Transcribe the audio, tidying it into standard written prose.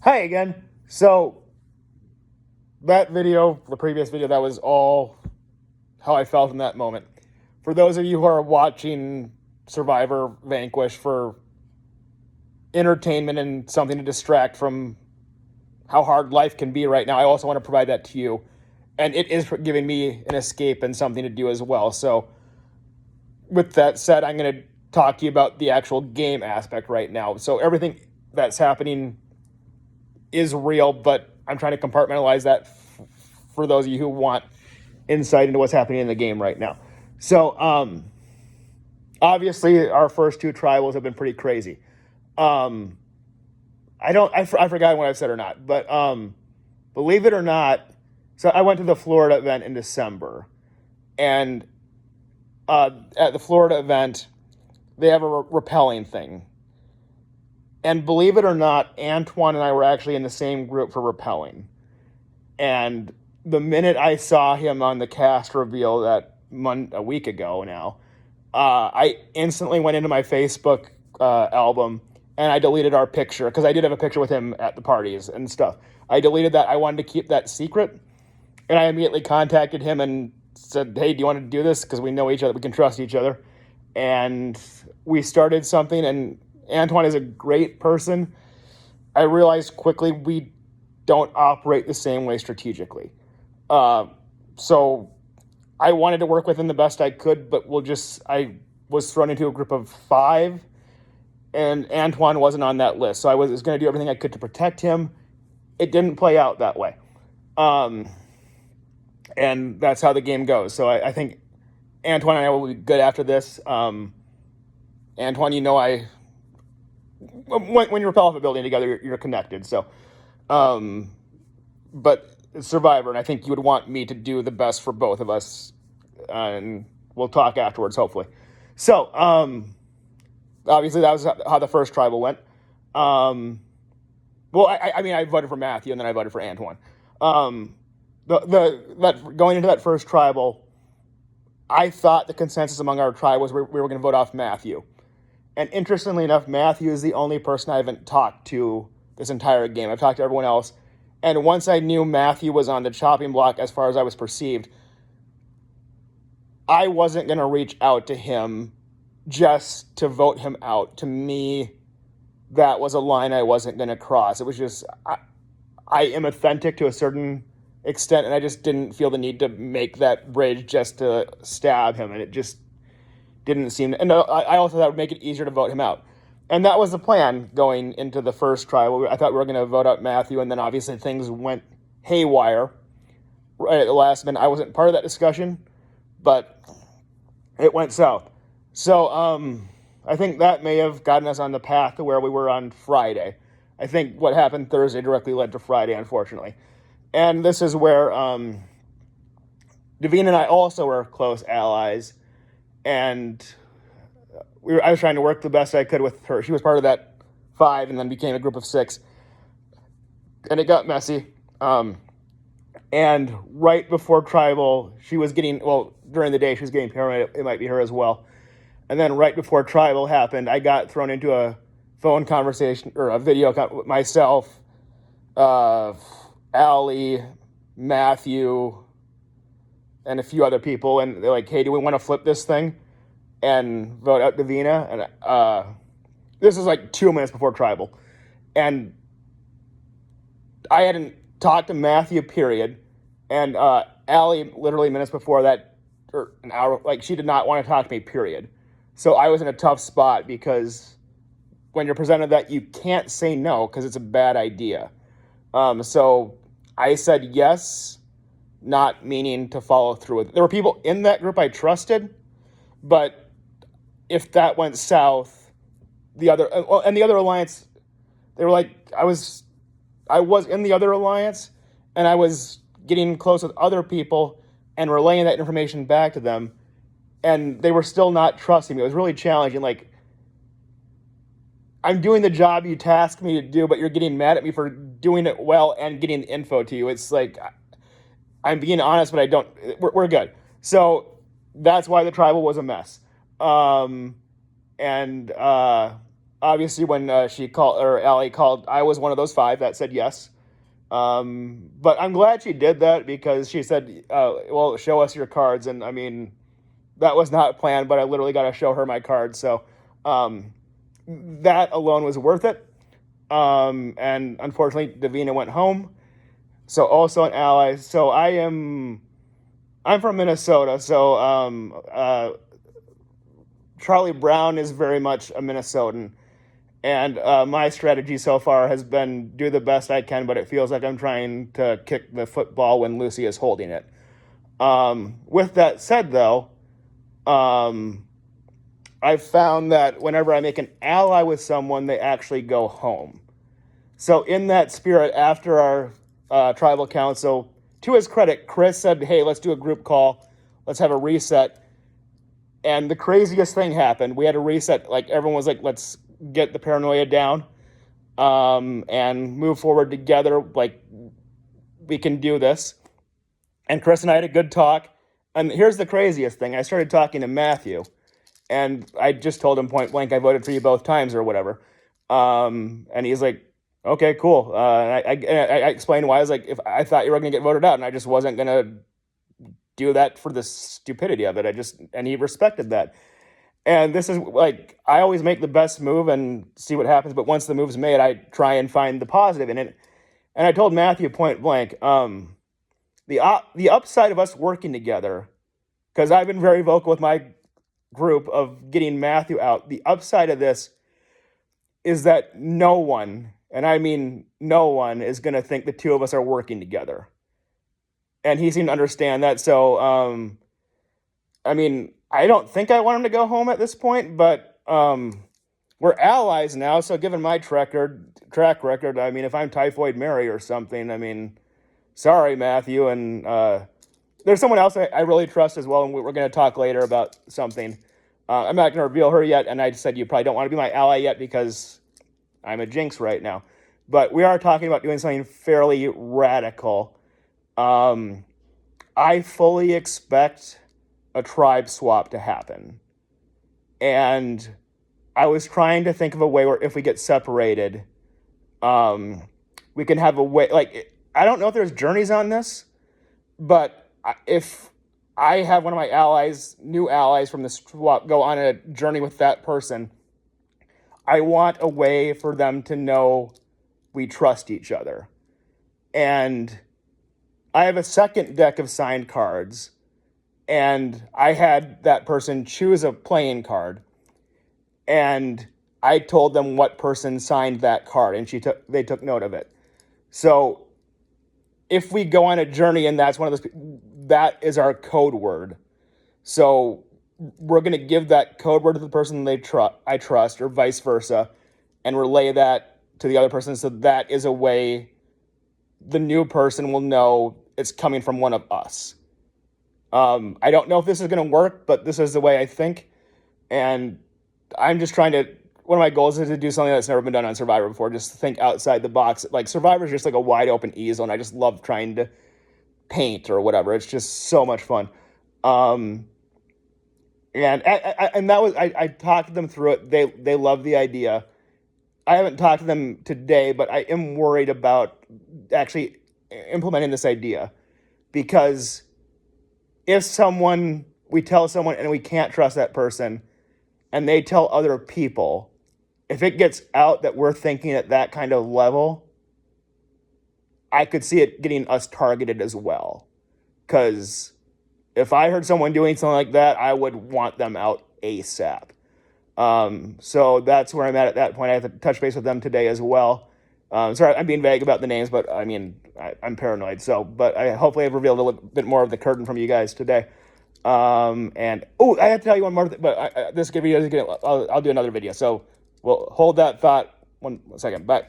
Hi again. So that video, the previous video, that was all how I felt in that moment. For those of you who are watching Survivor Vanquish for entertainment and something to distract from how hard life can be right now, I also want to provide that to you. And it is giving me an escape and something to do as well. So, with that said, I'm going to talk to you about the actual game aspect right now. So, everything that's happening is real, but I'm trying to compartmentalize that for those of you who want insight into what's happening in the game right now. So, obviously, our first two tribals have been pretty crazy. Um, I forgot what I've said or not, but believe it or not, so I went to the Florida event in December, and at the Florida event, they have a rappelling thing. And believe it or not, Antoine and I were actually in the same group for rappelling. And the minute I saw him on the cast reveal a week ago now, I instantly went into my Facebook album and I deleted our picture because I did have a picture with him at the parties and stuff. I deleted that. I wanted to keep that secret, and I immediately contacted him and said, "Hey, do you want to do this? Because we know each other, we can trust each other." And we started something. And Antoine is a great person. I realized quickly we don't operate the same way strategically. So I wanted to work with him the best I could, but I was thrown into a group of five, and Antoine wasn't on that list. So I was going to do everything I could to protect him. It didn't play out that way. And that's how the game goes. So I think Antoine and I will be good after this. Antoine, when you rappel off a building together, you're connected. So, but it's Survivor, and I think you would want me to do the best for both of us, and we'll talk afterwards, hopefully. So, obviously, that was how the first tribal went. Well, I mean, I voted for Matthew, and then I voted for Antoine. Going into that first tribal, I thought the consensus among our tribe was we were going to vote off Matthew. And interestingly enough, Matthew is the only person I haven't talked to this entire game. I've talked to everyone else. And once I knew Matthew was on the chopping block as far as I was perceived, I wasn't going to reach out to him just to vote him out. To me, that was a line I wasn't going to cross. It was just, I am authentic to a certain extent, and I just didn't feel the need to make that bridge just to stab him. And it just didn't seem, and I also thought it would make it easier to vote him out. And that was the plan going into the first trial. I thought we were going to vote out Matthew, and then obviously things went haywire right at the last minute. I wasn't part of that discussion, but it went south. So I think that may have gotten us on the path to where we were on Friday. I think what happened Thursday directly led to Friday, unfortunately. And this is where Davina and I also were close allies. And I was trying to work the best I could with her. She was part of that five and then became a group of six. And it got messy. And right before tribal, she was getting, well, during the day, she was getting paranoid. It might be her as well. And then right before tribal happened, I got thrown into a phone conversation or a video with myself, Allie, Matthew, and a few other people. And they're like, "Hey, do we want to flip this thing and vote out Davina?" And this is like 2 minutes before tribal. And I hadn't talked to Matthew, period. And Allie, literally minutes before that, or an hour, like she did not want to talk to me, period. So I was in a tough spot because when you're presented that, you can't say no because it's a bad idea. So I said yes, not meaning to follow through with it. There were people in that group I trusted, but if that went south, the other alliance, they were like, I was in the other alliance, and I was getting close with other people and relaying that information back to them, and they were still not trusting me. It was really challenging. Like, I'm doing the job you tasked me to do, but you're getting mad at me for doing it well and getting the info to you. It's like, I'm being honest, but we're good. So that's why the tribal was a mess. And Obviously, when she called, or Allie called, I was one of those 5 that said yes. But I'm glad she did that because she said, well, show us your cards. And I mean, that was not planned, but I literally got to show her my cards. So um, that alone was worth it. And unfortunately, Davina went home. So also an ally. So I'm from Minnesota. So Charlie Brown is very much a Minnesotan. And my strategy so far has been do the best I can, but it feels like I'm trying to kick the football when Lucy is holding it. With that said, though, um, I've found that whenever I make an ally with someone, they actually go home. So, in that spirit, after our tribal council, to his credit, Chris said, hey, let's do a group call, let's have a reset. And the craziest thing happened. We had a reset, like everyone was like, let's get the paranoia down and move forward together. Like, we can do this. And Chris and I had a good talk. And here's the craziest thing. I started talking to Matthew, and I just told him point blank, I voted for you both times or whatever. And he's like, okay, cool. I explained why. I was like, if I thought you were going to get voted out, and I just wasn't going to do that for the stupidity of it. And he respected that. And this is like, I always make the best move and see what happens. But once the move's made, I try and find the positive in it. And I told Matthew point blank, the upside of us working together, because I've been very vocal with my group of getting Matthew out. The upside of this is that no one, and I mean no one, is going to think the two of us are working together. And he seemed to understand that. So, I mean, I don't think I want him to go home at this point, but we're allies now. So, given my track record, I mean, if I'm Typhoid Mary or something, I mean, sorry, Matthew. And there's someone else I really trust as well, and we're going to talk later about something. I'm not going to reveal her yet, and I said you probably don't want to be my ally yet because I'm a jinx right now. But we are talking about doing something fairly radical. I fully expect a tribe swap to happen. And I was trying to think of a way where if we get separated, we can have a way, like, I don't know if there's journeys on this, but if I have one of my allies, new allies from the swap, go on a journey with that person, I want a way for them to know we trust each other. And I have a second deck of signed cards, and I had that person choose a playing card, and I told them what person signed that card, and they took note of it. So if we go on a journey and that's one of those, that is our code word. So we're going to give that code word to the person I trust, or vice versa, and relay that to the other person. So that is a way the new person will know it's coming from one of us. I don't know if this is going to work, but this is the way I think. And I'm just trying to, one of my goals is to do something that's never been done on Survivor before. Just think outside the box. Like, Survivor is just like a wide open easel, and I just love trying to paint or whatever. It's just so much fun. And that was, I talked to them through it. They love the idea. I haven't talked to them today, but I am worried about actually implementing this idea, because if we tell someone and we can't trust that person, and they tell other people, if it gets out that we're thinking at that kind of level, I could see it getting us targeted as well. Because if I heard someone doing something like that, I would want them out ASAP. So that's where I'm at that point. I have to touch base with them today as well. Sorry, I'm being vague about the names, but I mean, I'm paranoid. So, but hopefully I've revealed a little bit more of the curtain from you guys today. I have to tell you one more thing, but this video is I'll do another video. So we'll hold that thought one second. Bye.